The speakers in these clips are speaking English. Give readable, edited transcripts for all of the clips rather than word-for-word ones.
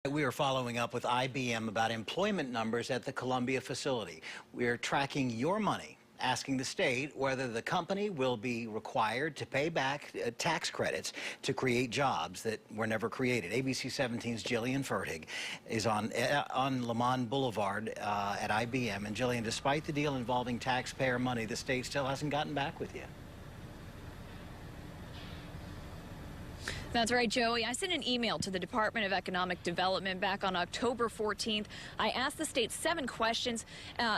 We are following up with IBM about employment numbers at the Columbia facility. We are tracking your money, asking the state whether the company will be required to pay back tax credits to create jobs that were never created. ABC 17's Jillian Fertig is on Lamont Boulevard at IBM. And Jillian, despite the deal involving taxpayer money, the state still hasn't gotten back with you. That's right, Joey. I sent an email to the Department of Economic Development back on October 14th. I asked the state 7 questions.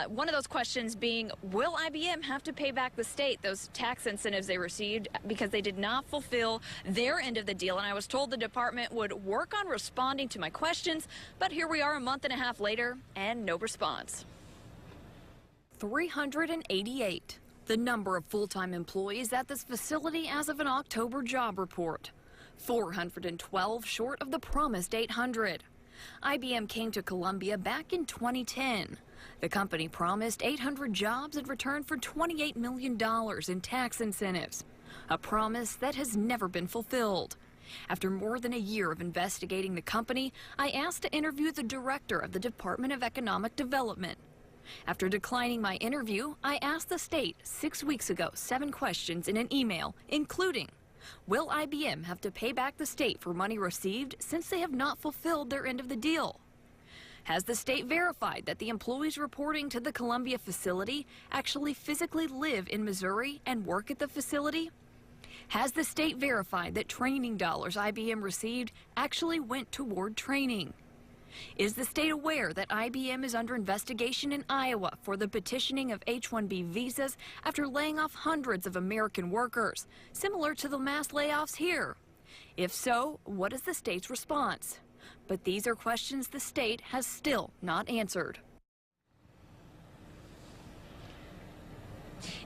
One of those questions being, will IBM have to pay back the state those tax incentives they received because they did not fulfill their end of the deal? And I was told the department would work on responding to my questions. But here we are a month and a half later and no response. 388, the number of full-time employees at this facility as of an October job report. 412 short of the promised 800. IBM came to Columbia back in 2010. The company promised 800 jobs in return for $28 million in tax incentives, a promise that has never been fulfilled. After more than a year of investigating the company, I asked to interview the director of the Department of Economic Development. After declining my interview, I asked the state 6 weeks ago 7 questions in an email, including, will IBM have to pay back the state for money received since they have not fulfilled their end of the deal? Has the state verified that the employees reporting to the Columbia facility actually physically live in Missouri and work at the facility? Has the state verified that training dollars IBM received actually went toward training? Is the state aware that IBM is under investigation in Iowa for the petitioning of H-1B visas after laying off hundreds of American workers, similar to the mass layoffs here? If so, what is the state's response? But these are questions the state has still not answered.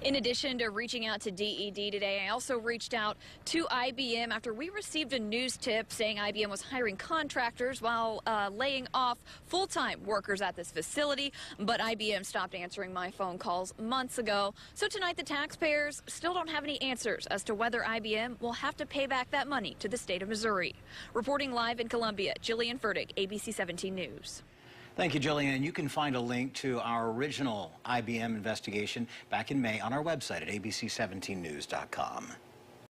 In addition to reaching out to DED today, I also reached out to IBM after we received a news tip saying IBM was hiring contractors while laying off full-time workers at this facility. But IBM stopped answering my phone calls months ago. So tonight, the taxpayers still don't have any answers as to whether IBM will have to pay back that money to the state of Missouri. Reporting live in Columbia, Jillian Fertig, ABC 17 News. Thank you, Jillian. And you can find a link to our original IBM investigation back in May on our website at abc17news.com.